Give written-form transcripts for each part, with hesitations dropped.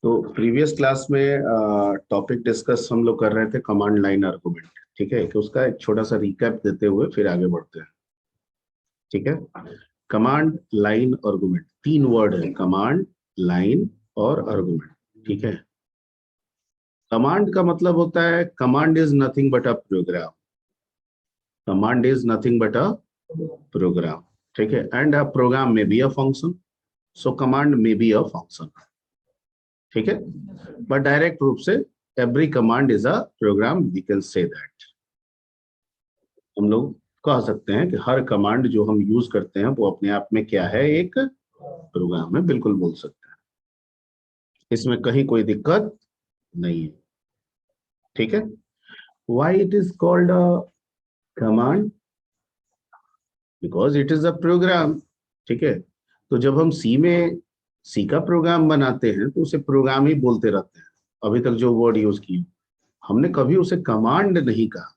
तो previous class में topic discuss हम लोग कर रहे थे कमांड लाइन आर्गुमेंट। ठीक है कि उसका एक छोटा सा रिकैप देते हुए फिर आगे बढ़ते हैं। ठीक है, कमांड लाइन आर्गुमेंट तीन वर्ड है, कमांड लाइन और आर्गुमेंट। ठीक है, कमांड का मतलब होता है command is nothing but a program. Command is nothing but a program. ठीक है, and a program may be a function. So command may be a function. ठीक है, बट डायरेक्ट रूप से every command is a program, we can say that. हम लोग कह सकते हैं कि हर कमांड जो हम यूज करते हैं वो अपने आप में क्या है, एक प्रोग्राम है। बिल्कुल बोल सकते हैं, इसमें कहीं कोई दिक्कत नहीं है। ठीक है, why it is called a command? Because it is a program. ठीक है, तो जब हम सी का प्रोग्राम बनाते हैं तो उसे प्रोग्राम ही बोलते रहते हैं। अभी तक जो वर्ड यूज किए हमने कभी उसे कमांड नहीं कहा।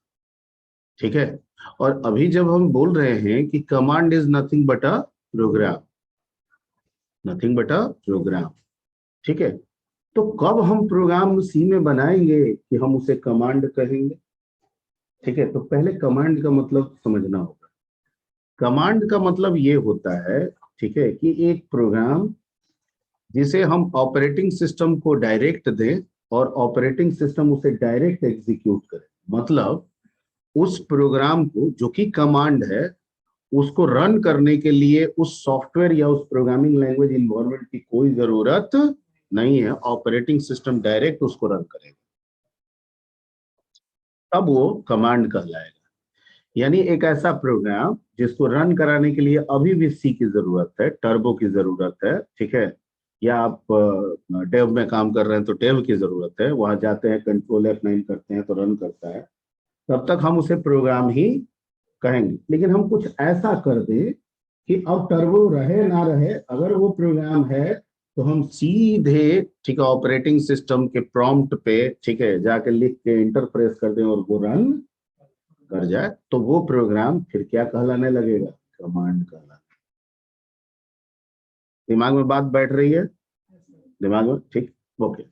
ठीक है, और अभी जब हम बोल रहे हैं कि command is nothing but a program, nothing but a program. ठीक है, तो कब हम प्रोग्राम सी में बनाएंगे कि हम उसे कमांड कहेंगे? ठीक है, तो पहले कमांड का मतलब समझना होगा। कमांड का मतलब ये होता है, ठीक है, कि एक प्रोग्राम जिसे हम ऑपरेटिंग सिस्टम को डायरेक्ट दें और ऑपरेटिंग सिस्टम उसे डायरेक्ट एग्जीक्यूट करे। मतलब उस प्रोग्राम को, जो कि कमांड है, उसको रन करने के लिए उस सॉफ्टवेयर या उस प्रोग्रामिंग लैंग्वेज इन्वायरमेंट की कोई जरूरत नहीं है। ऑपरेटिंग सिस्टम डायरेक्ट उसको रन करेगा, तब वो कमांड कहलाएगा। यानी एक ऐसा प्रोग्राम जिसको रन कराने के लिए अभी भी सी की जरूरत है, टर्बो की जरूरत है। ठीक है, या आप डेव में काम कर रहे हैं तो डेव की जरूरत है, वहां जाते हैं कंट्रोल F9 करते हैं तो रन करता है। तब तक हम उसे प्रोग्राम ही कहेंगे। लेकिन हम कुछ ऐसा कर दें कि अब टर्बो रहे ना रहे, अगर वो प्रोग्राम है तो हम सीधे, ठीक है, ऑपरेटिंग सिस्टम के प्रॉम्प्ट पे, ठीक है, जाके लिख के इंटर प्रेस कर दें और वो रन कर जाए, तो वो प्रोग्राम फिर क्या कहलाने लगेगा? कमांड कहलाने। दिमाग में बात बैठ रही है? दिमाग में? ठीक, ओके।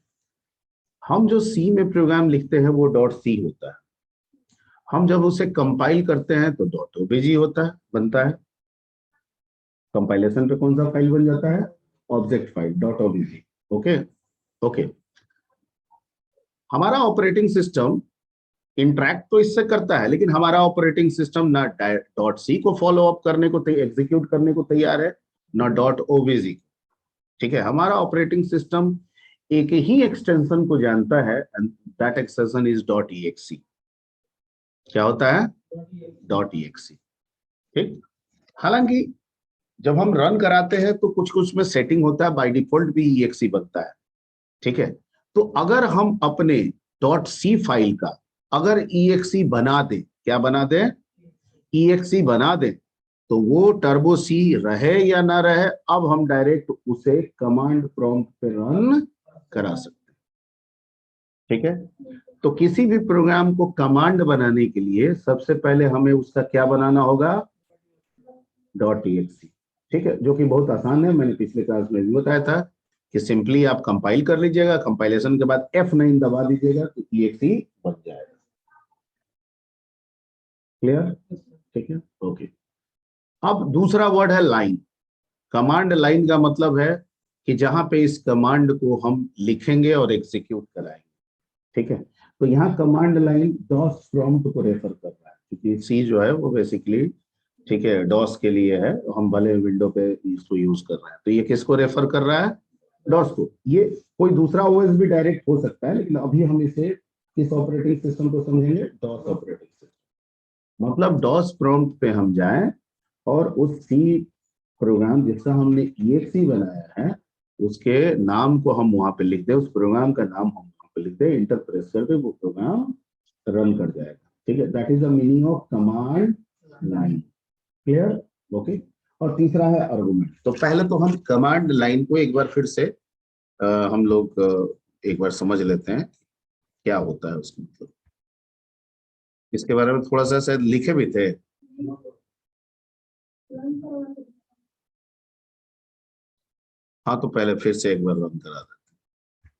हम जो सी में प्रोग्राम लिखते हैं वो डॉट सी होता है। हम जब उसे कंपाइल करते हैं तो डॉट ओबीजी होता है, बनता है। कंपाइलेशन पे कौन सा फाइल बन जाता है? Object file dot ओबीजी। Okay okay, हमारा ऑपरेटिंग सिस्टम इंटरैक्ट तो इससे करता है, लेकिन हमारा ऑपरेटिंग सिस्टम ना डॉट सी को फॉलो अप करने को, एग्जीक्यूट करने को तैयार है, ना डॉट ओबीजी। ठीक है, हमारा ऑपरेटिंग सिस्टम एक ही एक्सटेंशन को जानता है, that extension is dot EXE. क्या होता है? Dot EXE. ठीक, हालांकि जब हम रन कराते हैं तो कुछ कुछ में सेटिंग होता है, बाय डिफॉल्ट भी ईएक्सी बनता है। ठीक है, तो अगर हम अपने डॉट सी फाइल का अगर ईएक्सी बना दें, क्या बना दें? ईएक्सी बना दें, तो वो टर्बो सी रहे या ना रहे, अब हम डायरेक्ट उसे कमांड प्रॉम्प्ट पे रन करा सकते हैं। ठीक है, तो किसी भी प्रोग्राम को कमांड बनाने के लिए सबसे पहले हमें उसका क्या बनाना होगा? Dot EXE. ठीक है, जो कि बहुत आसान है, मैंने पिछले क्लास में भी बताया था कि सिंपली आप कंपाइल कर लीजिएगा, कंपाइलेशन के बाद F9 दबा दीजिएगा तो ईएक्सी बन जाएगा। क्लियर? ठीक है, ओके। अब दूसरा वर्ड है लाइन। कमांड लाइन का मतलब है कि जहां पे इस कमांड को हम लिखेंगे और एग्जीक्यूट कराएंगे। ठीक है, तो यहाँ कमांड लाइन डॉस प्रॉम्प्ट को रेफर कर रहा है, क्योंकि सी जो है वो बेसिकली, ठीक है, डॉस के लिए है। हम भले विंडो पे इसको यूज कर रहे हैं, तो ये किसको रेफर कर रहा है? डॉस को। ये कोई दूसरा ओएस भी डायरेक्ट हो सकता है, लेकिन अभी हम इसे किस ऑपरेटिंग सिस्टम को समझेंगे? DOS operating system. मतलब डॉस प्रॉम्प्ट पे हम जाएं और उस सी प्रोग्राम जिसका हमने ईएक्सी बनाया है उसके नाम को हम वहां पे लिख दें, उस प्रोग्राम का नाम हम वहां पे लिख दें, इंटर प्रेस करके वो प्रोग्राम रन कर जाएगा। ठीक है, that is the meaning of command line. Clear? Okay. और तीसरा है आर्गुमेंट। तो पहले तो हम कमांड लाइन को एक बार फिर से हम लोग एक बार समझ लेते हैं क्या होता है उसका मतलब। इसके बारे में थोड़ा सा शायद लिखे भी थे। हाँ, तो पहले फिर से एक बार रन करा दें।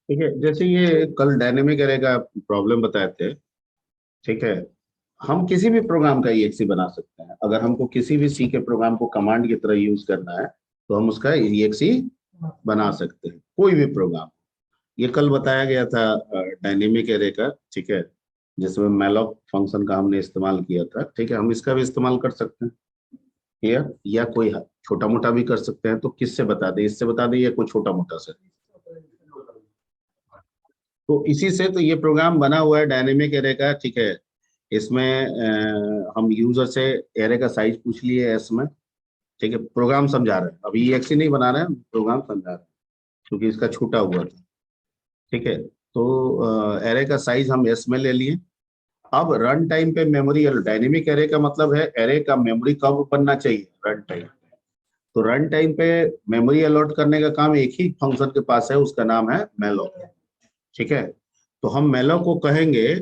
ठीक है, जैसे ये कल डायनेमिक एरे का प्रॉब्लम बताए थे। ठीक है, हम किसी भी प्रोग्राम का ईएक्सी बना सकते हैं। अगर हमको किसी भी सी के प्रोग्राम को कमांड की तरह यूज करना है तो हम उसका ईएक्सी बना सकते हैं, कोई भी प्रोग्राम। ये कल बताया गया था डायनेमिक एरे का। ठीक है, जिसमें मैलॉक फंक्शन का हमने इस्तेमाल किया था। ठीक है, हम इसका भी इस्तेमाल कर सकते हैं या कोई छोटा मोटा भी कर सकते हैं। तो किससे बता दे, इससे बता दे या कोई छोटा मोटा से। तो इसी से तो ये प्रोग्राम बना हुआ है डायनेमिक एरे का। ठीक है, इसमें हम यूजर से एरे का साइज पूछ लिए एस में। ठीक है, प्रोग्राम समझा रहे हैं, अभी ईएक्सी नहीं बना रहे हैं, प्रोग्राम समझा रहे हैं क्योंकि इसका छूटा हुआ था। ठीक है, तो एरे का साइज हम एस में ले लिए। अब रन टाइम पे मेमोरी, डायनेमिक एरे का मतलब है एरे का मेमोरी कब बनना चाहिए, रन टाइम। तो रन टाइम पे मेमोरी अलॉट करने का काम एक ही फंक्शन के पास है, उसका नाम है मेलोक। ठीक है, तो हम मेलोक को कहेंगे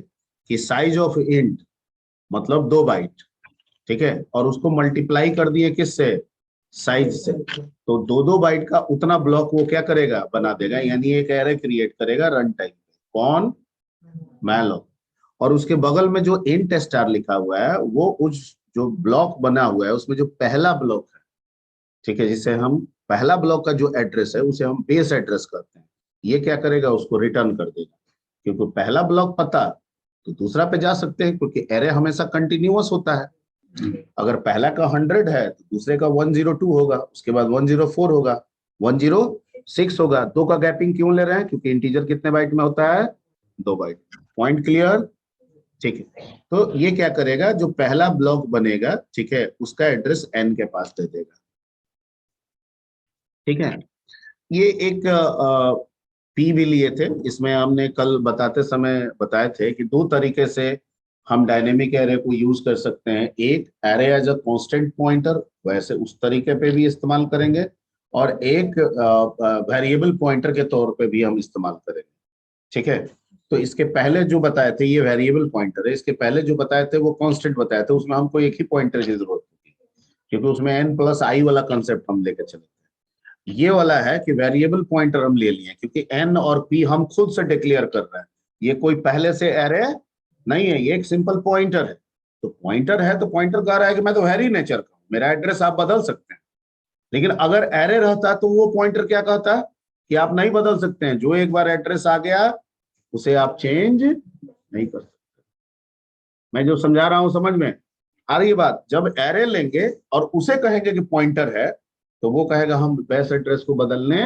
कि साइज ऑफ इंट मतलब 2 बाइट। ठीक है, और उसको मल्टीप्लाई कर दिए किससे, साइज से। तो 2 2 बाइट का उतना ब्लॉक वो क्या करेगा, बना देगा, यानी एक एरे क्रिएट करेगा रन टाइम। कौन, मैलोक। और उसके बगल में जो इंट स्टार लिखा हुआ है वो उस जो ब्लॉक बना हुआ है उसमें जो पहला ब्लॉक है। ठीक है, जिसे हम पहला ब्लॉक का जो एड्रेस है उसे हम बेस एड्रेस कहते हैं। ये क्या करेगा, उसको रिटर्न कर देगा। क्योंकि पहला ब्लॉक पता तो दूसरा पे जा सकते हैं, क्योंकि एरे हमेशा कंटिन्यूअस होता है। अगर पहला का 100 है तो दूसरे का 102 होगा, उसके बाद 104 होगा, 106 होगा। दो का गैपिंग क्यों ले रहे हैं, क्योंकि इंटीजर कितने बाइट में होता है, 2 बाइट। Point clear. ठीक है, तो ये क्या करेगा, जो पहला ब्लॉक बनेगा, ठीक है, उसका एड्रेस एन के पास दे देगा। ठीक है, ये एक पी भी लिए थे। इसमें हमने कल बताते समय बताए थे कि 2 तरीके से हम डायनेमिक एरे को यूज कर सकते हैं। एक, array as a constant pointer, वैसे उस तरीके पे भी इस्तेमाल करेंगे। और एक वेरिएबल पॉइंटर के तौर पे भी हम इस्तेमाल करेंगे। ठीक है, तो इसके पहले जो बताए थे ये वेरिएबल पॉइंटर है, इसके पहले जो बताए थे वो कांस्टेंट बताए थे। उसमें हमको एक ही पॉइंटर की जरूरत होती है, क्योंकि उसमें एन प्लस आई वाला कंसेप्ट हम लेकर चले। ये वाला है कि वेरिएबल पॉइंटर हम ले लिए, क्योंकि एन और पी हम खुद से डिक्लेयर कर रहे हैं। ये कोई पहले से एरे नहीं है, ये एक सिंपल पॉइंटर है। तो पॉइंटर है तो पॉइंटर कह रहा है कि मैं तो वेरी नेचर का हूं, मेरा एड्रेस आप बदल सकते हैं। लेकिन अगर एरे रहता तो वो पॉइंटर क्या कहता कि आप नहीं बदल सकते हैं, जो एक बार एड्रेस आ गया उसे आप चेंज नहीं कर सकते। मैं जो समझा रहा हूं समझ में आ रही है बात। जब एरे लेंगे और उसे कहेंगे कि पॉइंटर है तो वो कहेगा हम बेस एड्रेस को बदलने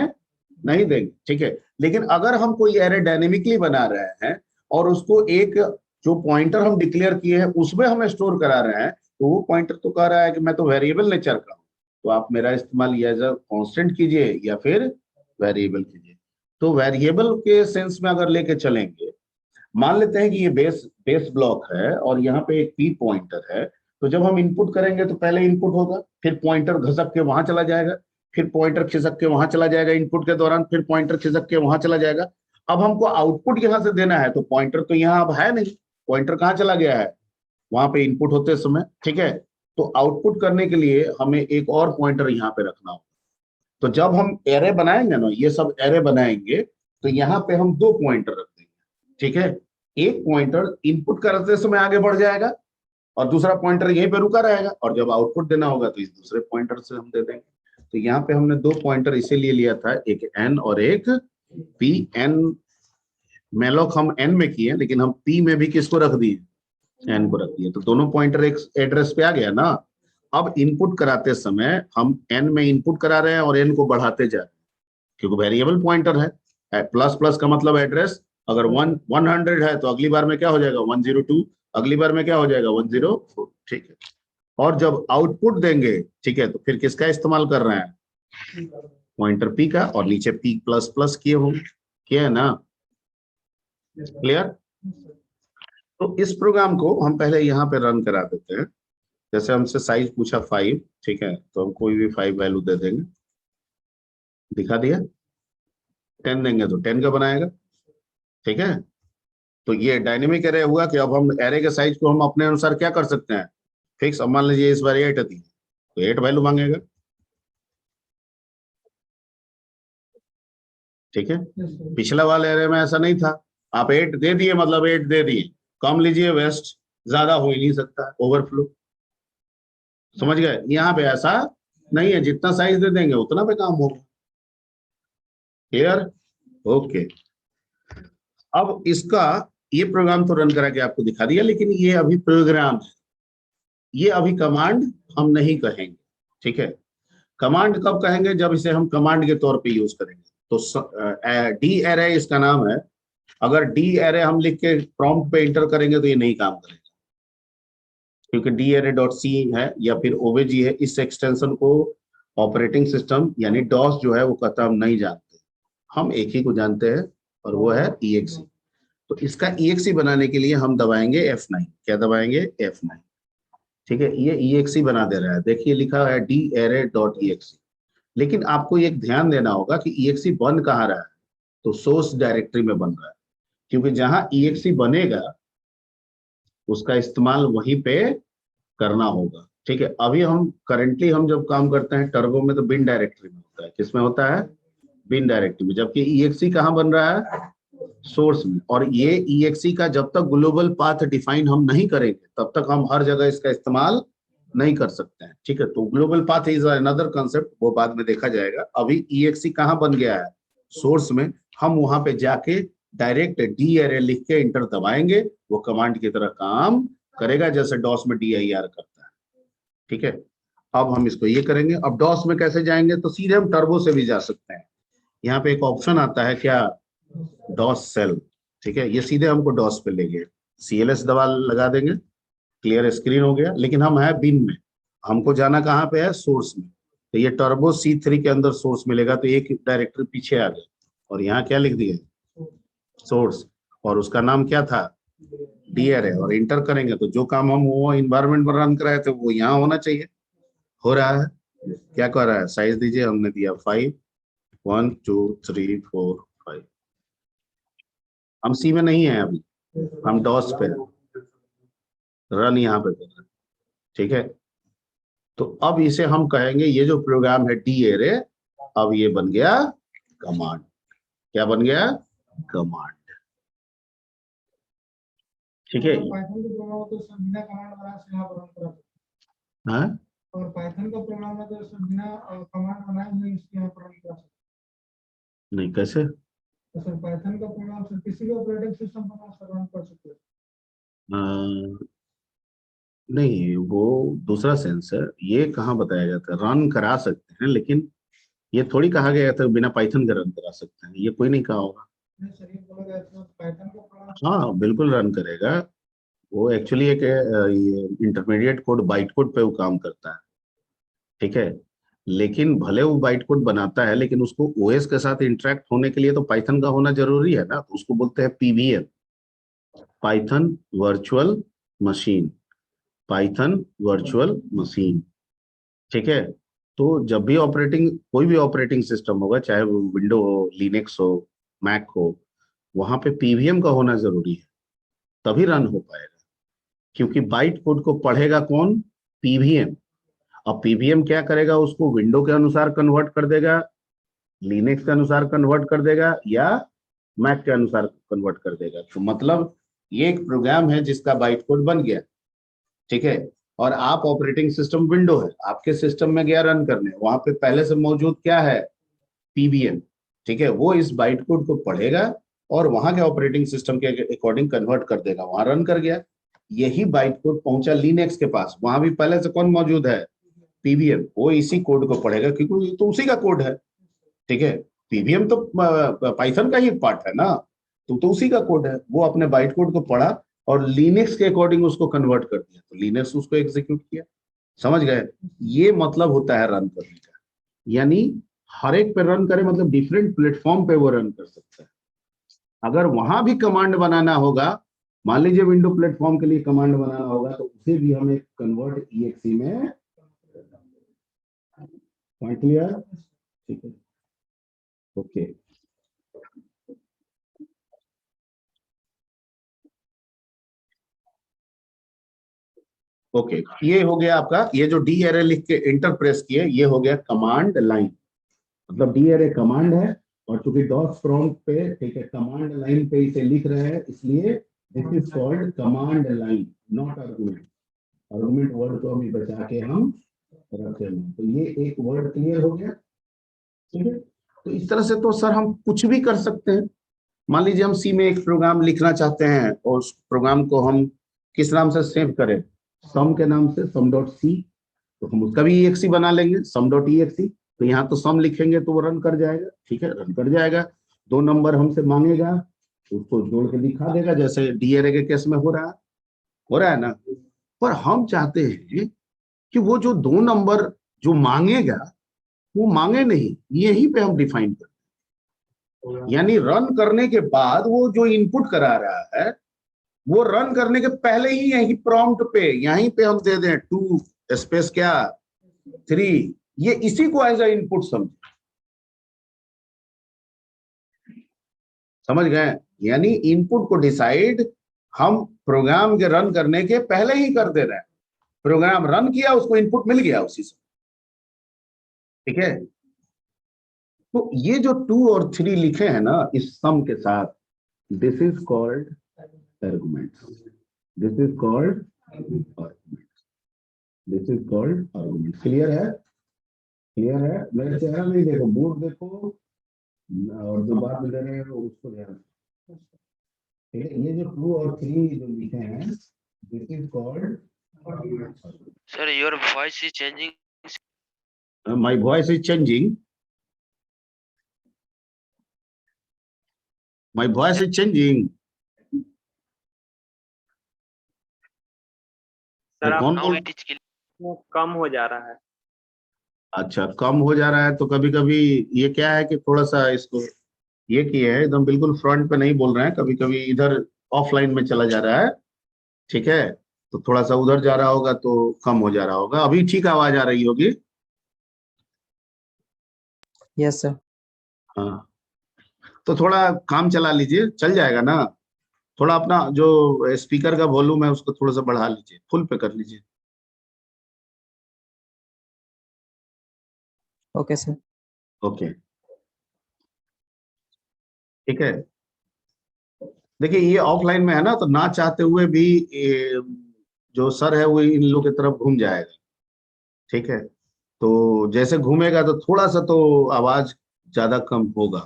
नहीं देंगे। ठीक है, लेकिन अगर हम कोई एरे डायनेमिकली बना रहे हैं और उसको एक जो पॉइंटर हम डिक्लेयर किए हैं उसमें हम स्टोर करा रहे हैं, तो वो पॉइंटर तो कह रहा है कि मैं तो वेरिएबल नेचर का हूं, तो आप मेरा इस्तेमाल या एज अ कॉन्स्टेंट कीजिए या फिर वेरिएबल कीजिए। तो वेरिएबल के सेंस में अगर लेके चलेंगे, मान लेते हैं कि ये बेस बेस ब्लॉक है और यहाँ पे एक पी पॉइंटर है। तो जब हम इनपुट करेंगे तो पहले इनपुट होगा, फिर पॉइंटर घसक के वहां चला जाएगा, फिर पॉइंटर खिसक के वहां चला जाएगा इनपुट के दौरान, फिर पॉइंटर खिसक के वहां चला जाएगा। अब हमको आउटपुट यहाँ से देना है, तो पॉइंटर तो यहाँ अब है नहीं, पॉइंटर कहाँ चला गया है, वहां पे इनपुट होते समय। ठीक है, तो आउटपुट करने के लिए हमें एक और पॉइंटर यहाँ पे रखना होगा। तो जब हम एरे बनाएंगे ना, ये सब एरे बनाएंगे, तो यहाँ पे हम 2 पॉइंटर रख देंगे। ठीक है, एक पॉइंटर इनपुट करते समय आगे बढ़ जाएगा और दूसरा पॉइंटर यहीं पे रुका रहेगा, और जब आउटपुट देना होगा तो इस दूसरे पॉइंटर से हम दे देंगे। तो यहाँ पे हमने 2 पॉइंटर इसीलिए लिया था, एक एन और एक पी। एन मेलोक हम एन में किए, लेकिन हम पी में भी किसको रख दिए, एन को रख दिए। तो दोनों पॉइंटर एक एड्रेस पे आ गया ना। अब इनपुट कराते समय हम एन में इनपुट करा रहे हैं और एन को बढ़ाते जा रहे हैं, क्योंकि वेरिएबल पॉइंटर है। प्लस प्लस का मतलब एड्रेस, अगर 100 है तो अगली बार में क्या हो जाएगा, 102, अगली बार में क्या हो जाएगा, 104। ठीक है, और जब आउटपुट देंगे, ठीक है, तो फिर किसका इस्तेमाल कर रहे हैं, पॉइंटर पी का, और नीचे पी प्लस प्लस किए होंगे, किया है ना, क्लियर। तो इस प्रोग्राम को हम पहले यहाँ पे रन करा देते हैं। जैसे हमसे साइज पूछा 5, ठीक है, तो हम कोई भी 5 वैल्यू दे देंगे, दिखा दिया। 10 देंगे तो 10 का बनाएगा। ठीक है, तो ये डायनेमिक एरे हुआ कि अब हम एरे के साइज को हम अपने अनुसार क्या कर सकते हैं, फिक्स। अब मान लीजिए इस बार 8 दी तो 8 वैल्यू मांगेगा। ठीक है, पिछला वाले एरे में ऐसा नहीं था, आप 8 दे दिए मतलब 8 दे दिए, कम लीजिए वेस्ट, ज्यादा हो ही नहीं सकता ओवरफ्लो, समझ गए। यहाँ पे ऐसा नहीं है, जितना साइज दे देंगे उतना पे काम होगा। क्लियर? ओके। अब इसका ये प्रोग्राम तो रन करा के आपको दिखा दिया, लेकिन ये अभी प्रोग्राम है, ये अभी कमांड हम नहीं कहेंगे। ठीक है, कमांड कब कहेंगे? जब इसे हम कमांड के तौर पे यूज करेंगे। तो डी एरे इसका नाम है। अगर डी एरे हम लिख के प्रॉम्प्ट पे इंटर करेंगे तो ये नहीं काम करेगा, क्योंकि डी एरे डॉट सी है या फिर ओवेजी है, इस एक्सटेंशन को ऑपरेटिंग सिस्टम यानी डॉस जो है वो कहता हम नहीं जानते, हम एक ही को जानते हैं और वो है EXE। तो इसका EXE बनाने के लिए हम दबाएंगे F9। क्या दबाएंगे? F9। ठीक है, ये EXE बना दे रहा है, देखिए लिखा है डी एरे डॉट EXE। लेकिन आपको एक ध्यान देना होगा कि EXE बन कहाँ रहा है, तो सोर्स डायरेक्टरी में बन रहा है, क्योंकि जहां EXE बनेगा उसका इस्तेमाल वहीं पे करना होगा। ठीक है, अभी हम करेंटली हम जब काम करते हैं टर्बो में तो बिन डायरेक्टरी में होता है। किसमें होता है? बिन डायरेक्टरी में। जबकि EXE कहाँ बन रहा है? सोर्स में। और ये EXE का जब तक ग्लोबल पाथ डिफाइन हम नहीं करेंगे तब तक हम हर जगह इसका इस्तेमाल नहीं कर सकते हैं। ठीक है, तो global path is another concept, वो बाद में देखा जाएगा। अभी EXE कहाँ बन गया है? सोर्स में। हम वहां पे जाके डायरेक्ट डी एरे लिख के इंटर दबाएंगे, वो कमांड की तरह काम करेगा, जैसे डॉस में DIR करता है। ठीक है, अब हम इसको ये करेंगे। अब डॉस में कैसे जाएंगे? तो सीधे हम टर्बो से भी जा सकते हैं। यहाँ पे एक ऑप्शन आता है क्या? DOS shell. ठीक है, ये सीधे हमको डॉस पे ले गए, CLS दबा लगा देंगे, क्लियर स्क्रीन हो गया। लेकिन हम है बिन में, हमको जाना कहाँ पे है? सोर्स में। तो ये टर्बो C3 के अंदर सोर्स मिलेगा, तो एक डायरेक्टरी पीछे आ गया और यहाँ क्या लिख दिए? सोर्स। और उसका नाम क्या था? DRA। और इंटर करेंगे तो जो काम हम वो इन्वायरमेंट में रन कराए थे वो यहाँ होना चाहिए। हो रहा है। क्या कर रहा है? साइज दीजिए, हमने दिया 5, 1 2 3 4 5। हम सी में नहीं है अभी, हम डॉस पे हैं, रन यहाँ पे कर रहे हैं। ठीक है, तो अब इसे हम कहेंगे, ये जो प्रोग्राम है डी एरे, अब ये बन गया कमांड। क्या बन गया? कमांड। ठीक है, पाइथन का प्रोग्राम तो सब बिना कमांड बनाए से यहाँ पर रन करा सकते हाँ हैं। और पाइथन का प्रोग्राम है तो सब बिना कमांड बनाए हुए इसके यहाँ पर रन करा सकते हैं। नहीं, कैसे? तो सर पाइथन का प्रोग्राम सर किसी भी ऑपरेटिंग सिस्टम पर रन कर सकते हैं। नहीं, वो दूसरा सेंस है, ये कहाँ बताया जाता है? रन करा सकते हैं, लेकिन ये थोड़ी कहा गया था बिना पाइथन के रन करा सकते हैं, ये कोई नहीं कहा होगा। नहीं सर, ये बोला गया था पाइथन का प्रोग्राम। हाँ बिल्कुल रन करेगा, वो एक्चुअली एक इंटरमीडिएट कोड बाइट कोड पे वो काम करता है। ठीक है, लेकिन भले वो बाइट कोड बनाता है, लेकिन उसको OS के साथ इंटरेक्ट होने के लिए तो पाइथन का होना जरूरी है ना, तो उसको बोलते हैं PVM, Python virtual machine. Python virtual machine. ठीक है, तो जब भी ऑपरेटिंग, कोई भी ऑपरेटिंग सिस्टम होगा, चाहे वो विंडो हो, लिनक्स हो, मैक हो, वहां पे PVM का होना जरूरी है, तभी रन हो पाएगा। क्योंकि बाइट कोड को पढ़ेगा कौन? PVM। अब PVM क्या करेगा? उसको विंडो के अनुसार कन्वर्ट कर देगा, लिनक्स के अनुसार कन्वर्ट कर देगा, या मैक के अनुसार कन्वर्ट कर देगा। तो मतलब ये एक प्रोग्राम है जिसका बाइट कोड बन गया। ठीक है, और आप ऑपरेटिंग सिस्टम विंडो है, आपके सिस्टम में गया रन करने, वहां पे पहले से मौजूद क्या है? PVM। ठीक है, वो इस बाइट कोड को पढ़ेगा और वहां के ऑपरेटिंग सिस्टम के अकॉर्डिंग कन्वर्ट कर देगा, वहां रन कर गया। यही बाइट कोड पहुंचा लिनक्स के पास, वहां भी पहले से कौन मौजूद है? PVM। वो इसी कोड को पढ़ेगा, क्योंकि ये तो उसी का कोड है। ठीक है, PVM तो पाइथन का ही पार्ट है ना, तो उसी का कोड है। वो अपने बाइट कोड को पढ़ा और लिनक्स के अकॉर्डिंग उसको कन्वर्ट कर दिया, तो लिनक्स उसको एग्जीक्यूट किया। समझ गए? ये मतलब होता है रन करने का। यानी हर एक पे रन करे मतलब डिफरेंट प्लेटफॉर्म पे वो रन कर सकता है। अगर वहां भी कमांड बनाना होगा, मान लीजिए विंडो प्लेटफॉर्म के लिए कमांड बनाना होगा, तो उसे भी हमें कन्वर्ट EXE में। Point clear? ठीक है, ओके। ओके, ये हो गया आपका, ये जो डी एरे लिख के इंटर प्रेस किए, ये हो गया कमांड लाइन। मतलब डी एरे कमांड है और चूंकि डॉस प्रॉम्प्ट पे, ठीक है, कमांड लाइन पे इसे लिख रहे हैं, इसलिए this is called command line, not argument. Argument word को अभी बचा के हम रखे हैं। तो ये एक वर्ड क्लियर हो गया, ठीक है। तो इस तरह से तो सर हम कुछ भी कर सकते हैं। मान लीजिए हम सी में एक प्रोग्राम लिखना चाहते हैं और उस प्रोग्राम को हम किस नाम से सेव करें, सम के नाम से, सम डॉट सी। तो हम उसका भी EXE बना लेंगे, सम डॉट EXE। तो यहाँ तो सम लिखेंगे तो वो रन कर जाएगा, ठीक है, रन कर जाएगा। 2 नंबर हमसे मांगेगा, उसको जोड़ के दिखा देगा, जैसे डीएरे के केस में हो रहा है ना। पर हम चाहते हैं कि वो जो 2 नंबर जो मांगेगा वो मांगे नहीं, यहीं पे हम डिफाइन कर, यानी रन करने के बाद वो जो इनपुट करा रहा है वो रन करने के पहले ही यही प्रॉम्प्ट पे, यहीं पे हम दे दें 2 स्पेस क्या 3, ये इसी को एज ए इनपुट समझ गए। यानी इनपुट को डिसाइड हम प्रोग्राम के रन करने के पहले ही कर दे रहे हैं। प्रोग्राम रन किया, उसको इनपुट मिल गया उसी से, ठीक है। तो ये जो 2 और 3 लिखे हैं ना इस सम के साथ, this is called arguments, this is called arguments, this is called argument. Clear है, क्लियर है। मेरे चेहरा नहीं देखो, बोर्ड देखो, और जो बात ले रहे हो उसको ध्यान, ठीक है। ये जो 2 और 3 जो लिखे हैं, this is called. Sir, your voice is changing. My voice is changing. My voice is changing. Sir आप कौन Now बोल? it is clear. वो कम हो जा रहा है। अच्छा, कम हो जा रहा है तो कभी कभी ये क्या है कि थोड़ा सा इसको ये किया है, एकदम बिल्कुल फ्रंट पे नहीं बोल रहे हैं, कभी कभी इधर ऑफलाइन में चला जा रहा है, ठीक है। तो थोड़ा सा उधर जा रहा होगा तो कम हो जा रहा होगा। अभी ठीक आवाज आ रही होगी। Yes sir. हाँ, तो थोड़ा काम चला लीजिए, चल जाएगा ना। थोड़ा अपना जो स्पीकर का वॉल्यूम है उसको थोड़ा सा बढ़ा लीजिए, फुल पे कर लीजिए। Okay sir. ओके, ठीक है। देखिए ये ऑफलाइन में है ना, तो ना चाहते हुए भी जो सर है वो इन लोग की तरफ घूम जाएगा, ठीक है। तो जैसे घूमेगा तो थोड़ा सा तो आवाज ज्यादा कम होगा।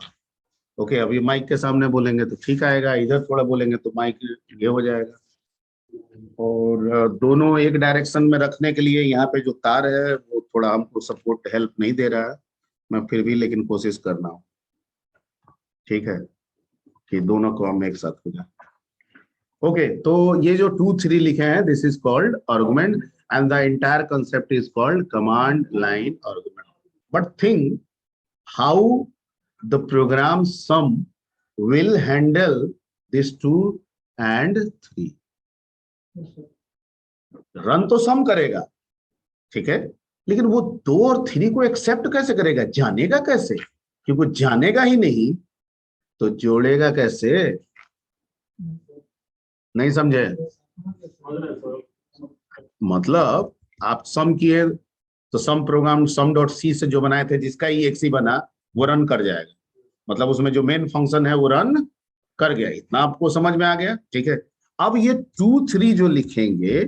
ओके, अभी माइक के सामने बोलेंगे तो ठीक आएगा, इधर थोड़ा बोलेंगे तो माइक ये हो जाएगा। और दोनों एक डायरेक्शन में रखने के लिए यहाँ पे जो तार है वो थोड़ा हमको सपोर्ट हेल्प नहीं दे रहा है, मैं फिर भी लेकिन कोशिश कर रहा हूँ, ठीक है, कि दोनों काम एक साथ हो जाए। ओके, तो ये जो 2, 3 लिखे हैं, this is called argument and the entire concept is called command line argument. But think how the program sum will handle this 2 and 3। Run तो सम करेगा, ठीक है, लेकिन वो 2 और 3 को एक्सेप्ट कैसे करेगा, जानेगा कैसे? क्योंकि जानेगा ही नहीं तो जोड़ेगा कैसे? नहीं समझे? मतलब आप सम किए तो सम प्रोग्राम सम डॉट सी से जो बनाए थे, जिसका EXE बना वो रन कर जाएगा, मतलब उसमें जो मेन फंक्शन है वो रन कर गया। इतना आपको समझ में आ गया, ठीक है। अब ये 2, 3 जो लिखेंगे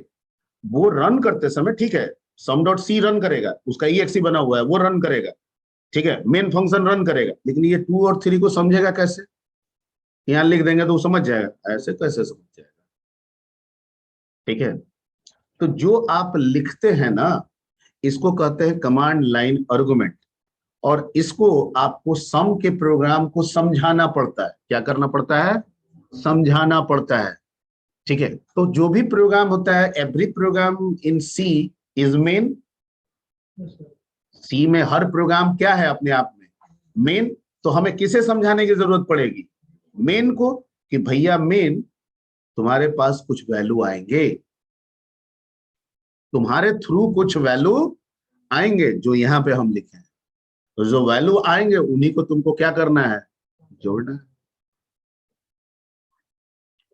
वो रन करते समय, ठीक है, सम डॉट सी रन करेगा, उसका EXE बना हुआ है वो रन करेगा, ठीक है, मेन फंक्शन रन करेगा, लेकिन ये 2 और 3 को समझेगा कैसे? यहाँ लिख देंगे तो वो समझ जाएगा, ऐसे कैसे समझ जाएगा, ठीक है। तो जो आप लिखते हैं ना, इसको कहते हैं कमांड लाइन आर्गुमेंट, और इसको आपको सम के प्रोग्राम को समझाना पड़ता है। क्या करना पड़ता है? समझाना पड़ता है, ठीक है। तो जो भी प्रोग्राम होता है, every program in C is main. C में हर प्रोग्राम क्या है अपने आप में? मेन। तो हमें किसे समझाने की जरूरत पड़ेगी? मेन को, कि भैया मेन तुम्हारे पास कुछ वैल्यू आएंगे, तुम्हारे थ्रू कुछ वैल्यू आएंगे जो यहाँ पे हम लिखे हैं, तो जो वैल्यू आएंगे उन्हीं को तुमको क्या करना है? जोड़ना है।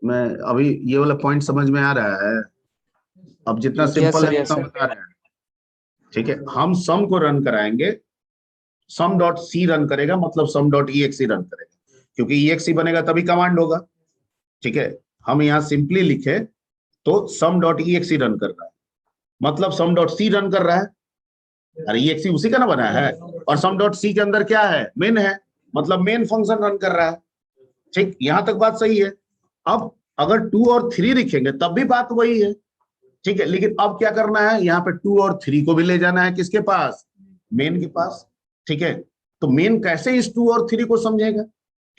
मैं अभी ये वाला पॉइंट समझ में आ रहा है? अब जितना सिंपल है उतना बता रहे हैं, ठीक है। हम सम को रन कराएंगे, सम डॉट सी रन करेगा, मतलब सम डॉट EXE रन करेगा, क्योंकि EXE बनेगा तभी कमांड होगा। ठीक है, हम यहाँ सिंपली लिखे तो सम डॉट EXE रन कर रहा है, मतलब सम डॉट सी रन कर रहा है। अरे EXE उसी का ना बना है, और सम डॉट सी के अंदर क्या है, मेन है, मतलब मेन फंक्शन रन कर रहा है। ठीक, यहां तक बात सही है। अब अगर 2 और 3 लिखेंगे तब भी बात वही है। ठीक है, लेकिन अब क्या करना है, यहाँ पे 2 और 3 को भी ले जाना है किसके पास, मेन के पास। ठीक है, तो मेन कैसे इस 2 और 3 को समझेगा,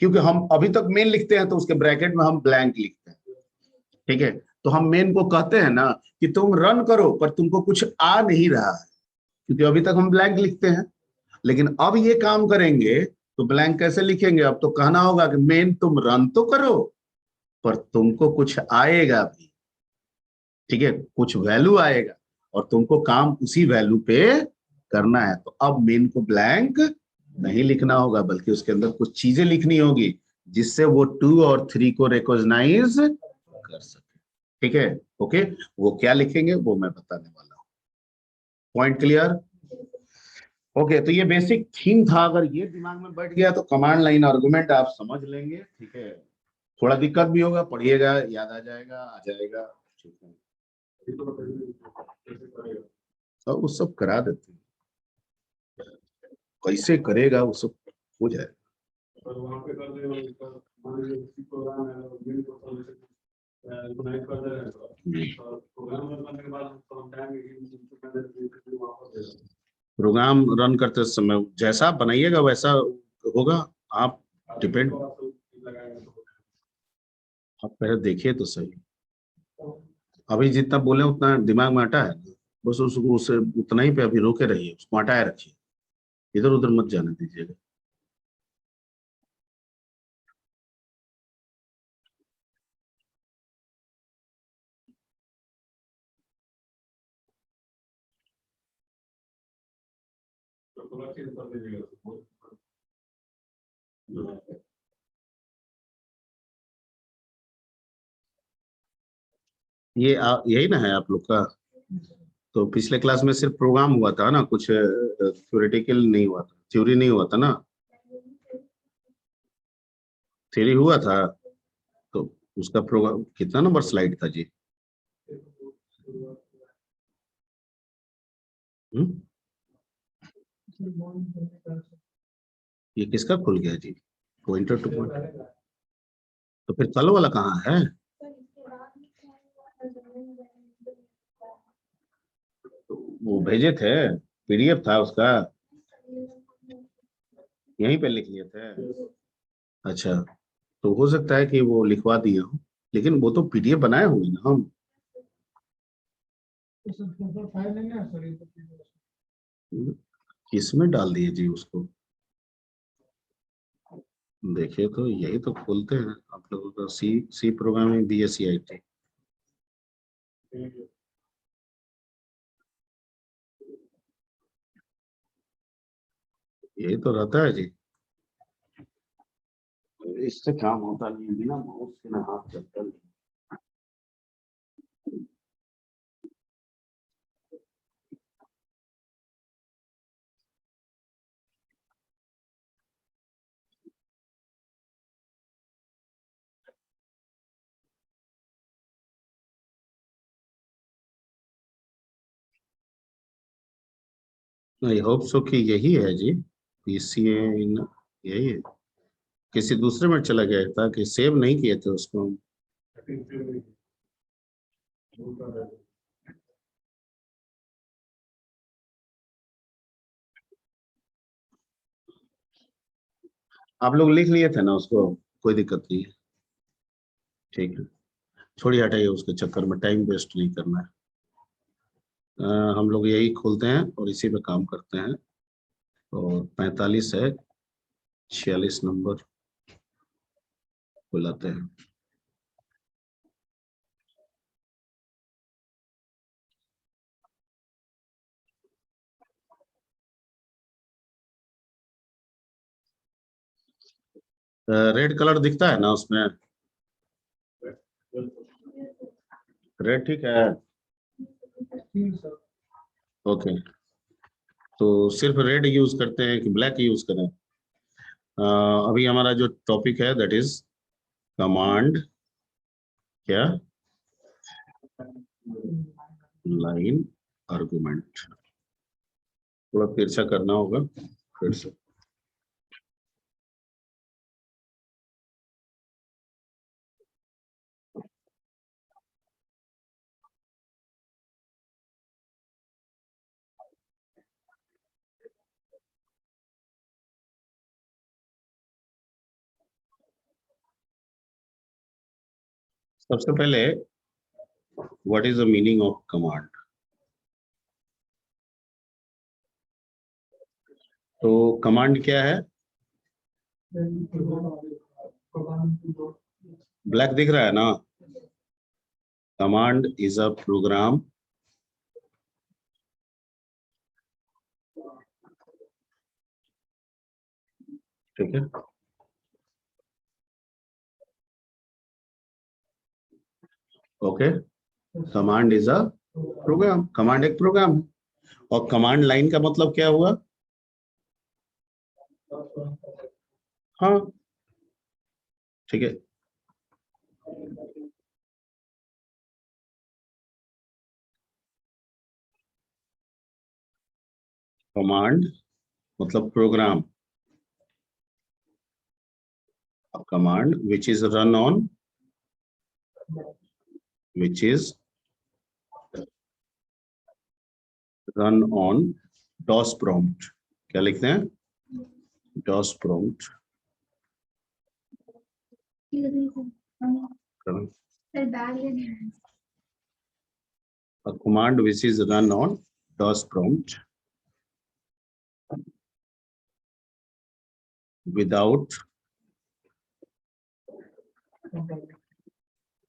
क्योंकि हम अभी तक मेन लिखते हैं तो उसके ब्रैकेट में हम ब्लैंक लिखते हैं। ठीक है, तो हम मेन को कहते हैं ना कि तुम रन करो, पर तुमको कुछ आ नहीं रहा है, क्योंकि अभी तक हम ब्लैंक लिखते हैं। लेकिन अब ये काम करेंगे तो ब्लैंक कैसे लिखेंगे, अब तो कहना होगा कि मेन तुम रन तो करो, पर तुमको कुछ आएगा भी। ठीक है, कुछ वैल्यू आएगा और तुमको काम उसी वैल्यू पे करना है। तो अब मेन को ब्लैंक नहीं लिखना होगा, बल्कि उसके अंदर कुछ चीजें लिखनी होगी जिससे वो 2 और 3 को रिकॉग्नाइज कर सके। ठीक है, ओके, वो क्या लिखेंगे वो मैं बताने वाला हूँ। Point clear? ओके, तो ये बेसिक थीम था। अगर ये दिमाग में बैठ गया तो कमांड लाइन आर्गुमेंट आप समझ लेंगे। ठीक है, थोड़ा दिक्कत भी होगा, पढ़िएगा, याद आ जाएगा। ठीक है, तो वो सब करा देते हैं, कैसे करेगा वो सब हो जाएगा। और वहाँ पे कर दे मान लीजिए किसी प्रोग्राम है और मेन को कनेक्ट कर दे रहे हैं तो प्रोग्राम रन करने के बाद हम टाइम कि वापस प्रोग्राम रन करते समय जैसा आप बनाइएगा वैसा होगा। आप डिपेंड, आप पहले देखिए तो सही। अभी जितना बोले उतना दिमाग में अटा है, बस उसको उसे उतना ही पे अभी रोके रहिए, उसको हटाए रखिए, इधर उधर मत जाने दीजिएगा। ये यही ना है आप लोग का। तो पिछले क्लास में सिर्फ प्रोग्राम हुआ था ना, कुछ थ्योरेटिकल नहीं हुआ था, थ्योरी नहीं हुआ था ना, थ्योरी हुआ था। तो उसका प्रोग्राम कितना नंबर स्लाइड था जी? हम्म? ये किसका खुल गया जी, पॉइंटर टू पॉइंटर? तो फिर कल वाला कहाँ है? तो वो भेजे थे, PDF था उसका, यहीं पे लिख लिए थे। अच्छा, तो हो सकता है कि वो लिखवा दिए हो, लेकिन वो तो PDF बनाए होंगे ना हम। फाइल नहीं है सर, ये तो किसमें डाल दिए जी उसको? देखिए तो यही तो खोलते हैं आप लोगों का, सी प्रोग्रामिंग BSc IT। यही तो रहता है जी, इससे काम होता नहीं है, बिना माउस के ना हाथ चलता नहीं। आई होप सो कि यही है जी, PCA इन यही है। किसी दूसरे में चला गया था कि सेव नहीं किए थे उसको हम। आप लोग लिख लिए थे ना उसको, कोई दिक्कत नहीं है। ठीक है, छोड़िए, हटाइए, उसके चक्कर में टाइम वेस्ट नहीं करना है। हम लोग यही खोलते हैं और इसी पे काम करते हैं। और 45 है, 46 नंबर बुलाते हैं। रेड कलर दिखता है ना उसमें? रेड ठीक है, ठीक सर। ओके। तो सिर्फ रेड यूज करते हैं कि ब्लैक यूज करें? अभी हमारा जो टॉपिक है दैट इज कमांड क्या लाइन आर्गुमेंट। थोड़ा तिरछा करना होगा फिर से। सबसे पहले what is the meaning of command? तो कमांड क्या है? ब्लैक दिख रहा है ना? कमांड इज अ प्रोग्राम ठीक है। Okay, command is a program. Command एक प्रोग्राम है। और कमांड लाइन का मतलब क्या हुआ? हाँ ठीक है। कमांड मतलब program. Command which is run on DOS prompt। क्या लिखते हैं? DOS prompt। A command which is run on DOS prompt without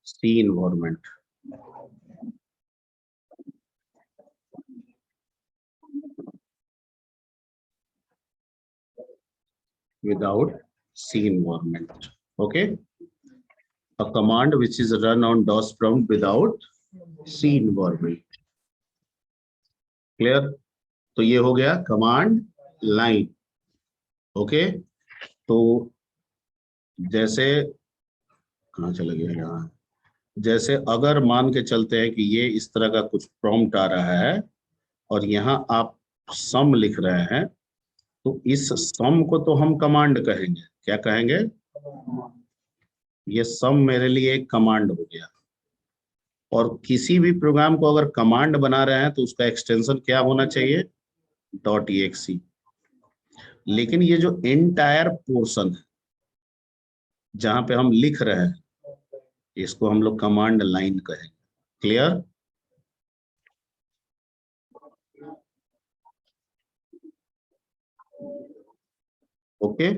C environment। Without C environment। Okay, a command which is run on DOS prompt without C environment। Clear? तो ये हो गया command line. Okay, तो जैसे कहाँ चला गया यहाँ? जैसे अगर मान के चलते हैं कि ये इस तरह का कुछ प्रॉम्प्ट आ रहा है और यहाँ आप सम लिख रहे हैं, तो इस सम को तो हम कमांड कहेंगे। क्या कहेंगे? ये सम मेरे लिए एक कमांड हो गया। और किसी भी प्रोग्राम को अगर कमांड बना रहे हैं तो उसका एक्सटेंशन क्या होना चाहिए? .exe। लेकिन ये जो एंटायर पोर्शन है जहां पे हम लिख रहे हैं, इसको हम लोग कमांड लाइन कहेंगे। Clear? Okay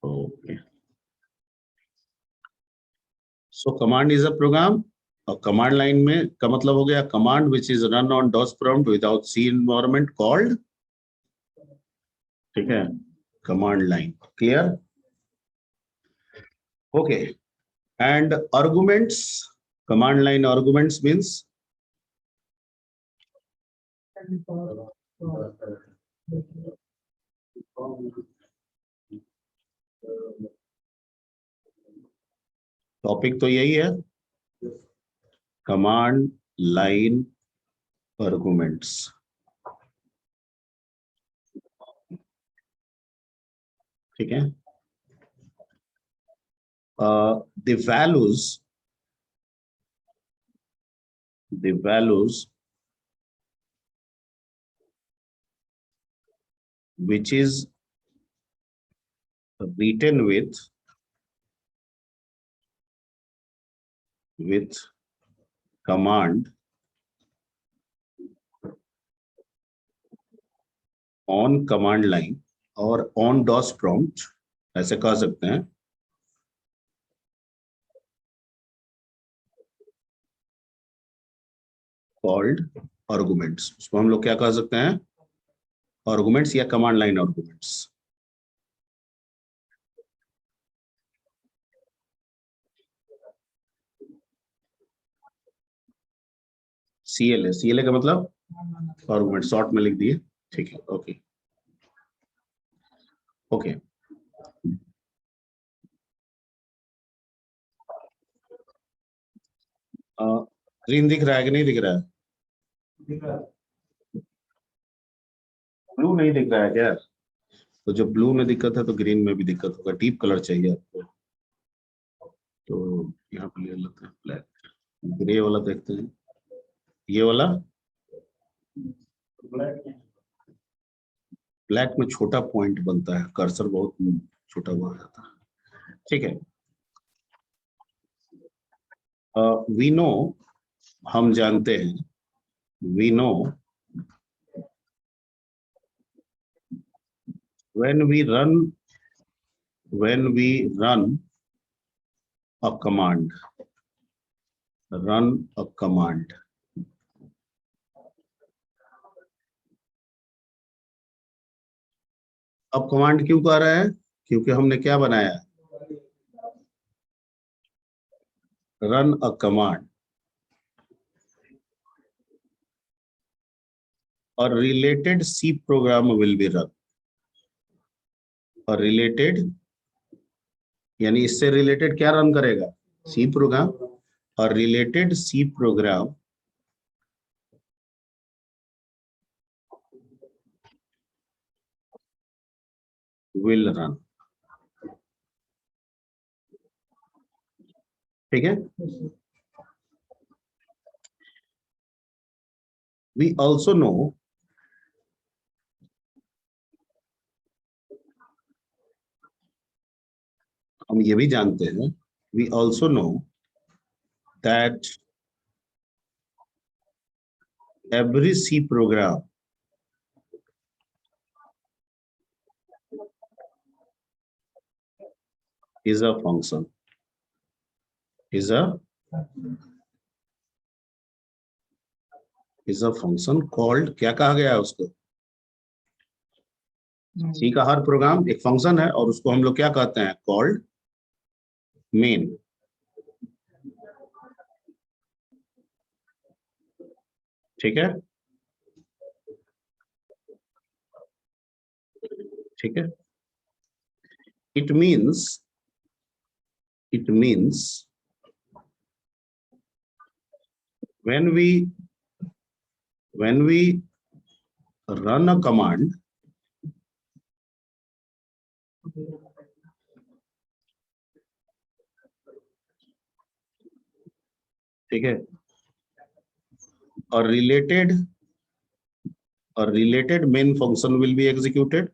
okay. So command is a program. और कमांड लाइन में का मतलब हो गया command which is run on DOS prompt without C environment called, ठीक है, command line. Clear? Okay. And arguments, command line arguments means topic तो यही है, कमांड लाइन आर्गुमेंट्स। ठीक है। the values which is written with command on command line और on DOS prompt, ऐसे कह सकते हैं। कॉल्ड आर्गुमेंट्स, उसको हम लोग क्या कह सकते हैं? आर्गुमेंट्स या command line arguments. CLA, CLA का मतलब आर्गुमेंट, शॉर्ट में लिख दिए ठीक है, ओके ओके। ग्रीन दिख रहा है कि नहीं दिख रहा है? दिख रहा है। ब्लू नहीं दिख रहा है क्या? तो जब ब्लू में दिक्कत है तो ग्रीन में भी दिक्कत होगा। डीप कलर चाहिए आपको, तो यहाँ पे ले लेते हैं ब्लैक। ग्रे वाला देखते हैं, ये वाला। ब्लैक में छोटा पॉइंट बनता है, कर्सर बहुत छोटा हुआ जाता है। ठीक है, वी नो, हम जानते हैं, we know when we run a command, run a command, अब कमांड क्यों कह रहा है? क्योंकि हमने क्या बनाया, रन अ कमांड, और related C program will be run. और रिलेटेड यानी इससे रिलेटेड क्या रन करेगा, सी प्रोग्राम, और related C program will run. ठीक है, वी ऑल्सो नो, हम ये भी जानते हैं, we also know that every C program is a function, is a function called, क्या कहा गया है उसको, सी का हर प्रोग्राम एक फंक्शन है और उसको हम लोग क्या कहते हैं, कॉल्ड मेन। ठीक है, ठीक है, it means when we run a command, ठीक है, और related main function will be executed,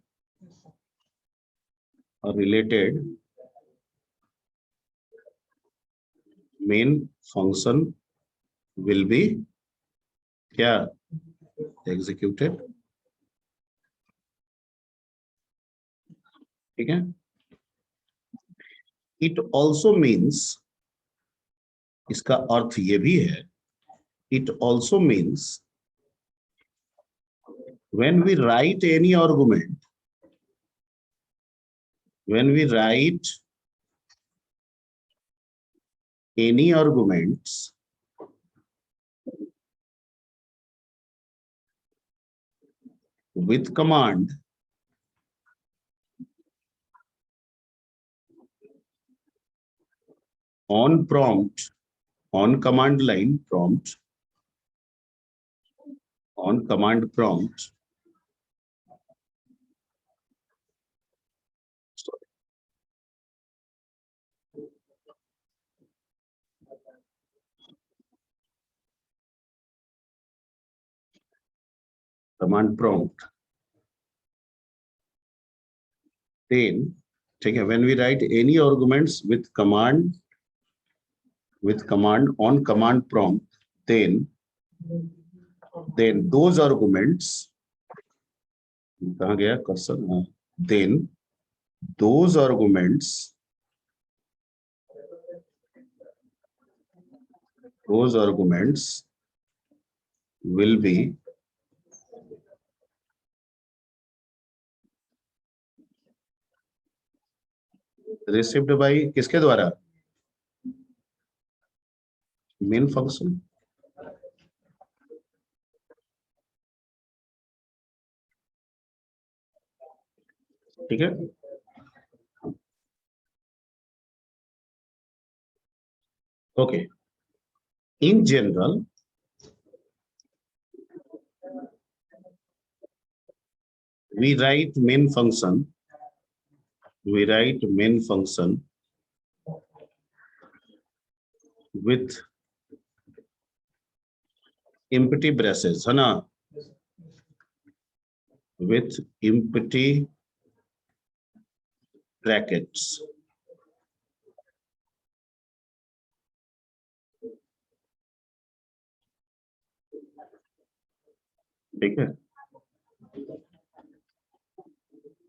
or related main function will be क्या, executed। ठीक है, it also means, इसका अर्थ ये भी है, it also means when we write any argument, when we write any arguments with command on prompt, on command line prompt, on command prompt, command prompt, then, ठीक है, when we write any arguments with command on command prompt, then those arguments, कहाँ गया cursor, then those arguments will be received by किसके द्वारा, main function. ठीक है, okay. In general we write main function with empty braces, है ना, with empty brackets. ठीक है,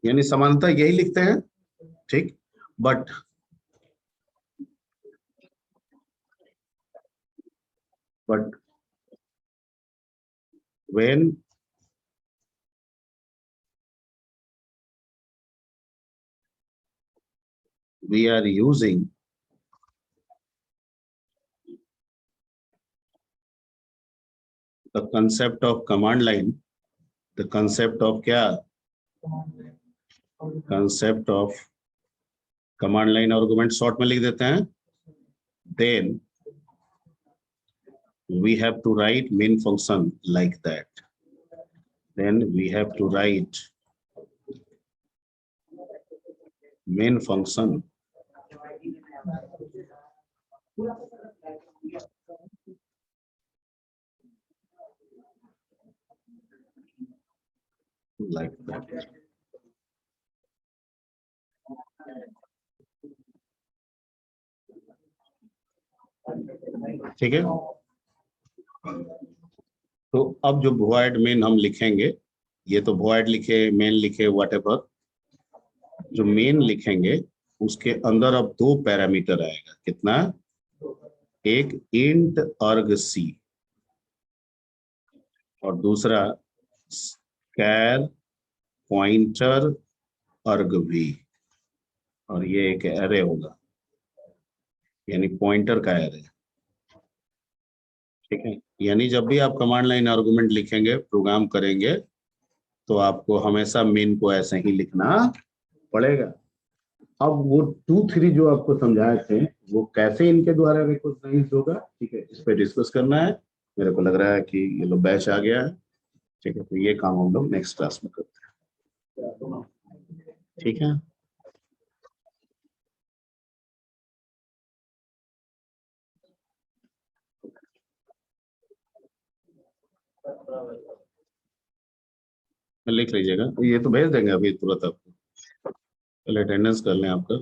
यानी समानता यही लिखते हैं, ठीक। But when we are using the concept of command line, the concept of क्या, concept of command line argument short में लिख देते हैं, then we have to write main function like that. Then we have to write main function like that. ठीक है, तो अब जो void main हम लिखेंगे, ये तो void लिखे, main लिखे, whatever, जो main लिखेंगे उसके अंदर अब दो पैरामीटर आएगा, कितना, एक int arg c और दूसरा char pointer arg v, और ये एक एरे होगा, यानी पॉइंटर का एरे। ठीक है, यानी जब भी आप कमांड लाइन आर्गुमेंट लिखेंगे, प्रोग्राम करेंगे, तो आपको हमेशा मेन को ऐसे ही लिखना पड़ेगा। अब वो 2-3 जो आपको समझाए थे, वो कैसे इनके द्वारा रिकॉग्नाइज होगा, ठीक है, इस पे डिस्कस करना है। मेरे को लग रहा है कि ये लो बैच आ गया है, ठीक है, तो ये काम हम लोग नेक्स्ट क्लास में करते हैं। ठीक है, लिख लीजिएगा, ये तो भेज देंगे अभी तुरंत आपको, पहले अटेंडेंस कर लें आपका।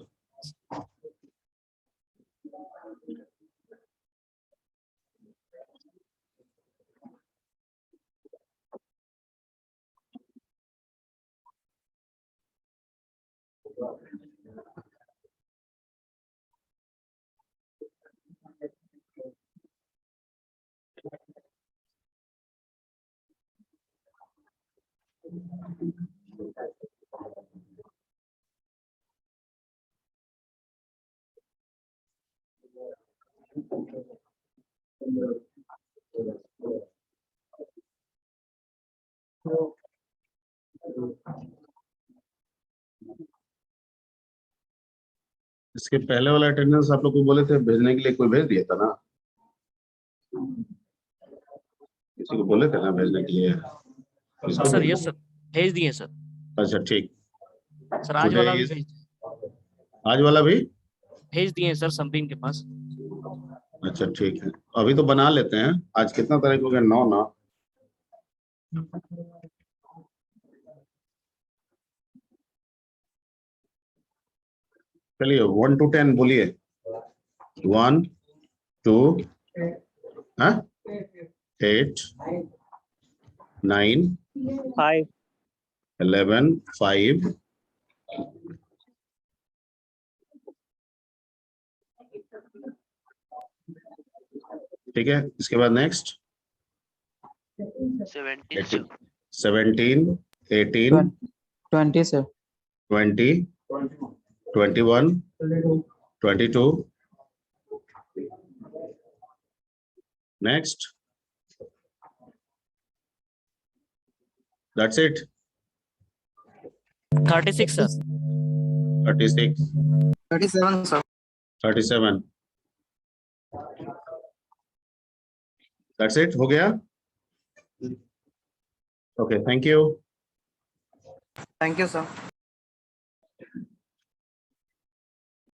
इसके पहले वाला अटेंडेंस आप लोग को बोले थे भेजने के लिए, कोई भेज दिया था ना, किसी को बोले थे ना भेजने के लिए? किसको सर भेजे? यस सर, भेज दिए सर। अच्छा ठीक, सर आज वाला भी Today भेज आज वाला भी दिए सर संपीन के पास। अच्छा ठीक है, अभी तो बना लेते हैं। आज कितना तारीख हो गया, 9 ना। चलिए 1 to 10 बोलिए। 1 2 8 9 5 11 5 ठीक है, इसके बाद next 17 17 18 20 sir. 20 21 22 next, that's it। 36 sir. 36, 37 sir. 37. That's it. हो गया? Okay, thank you. Thank you sir.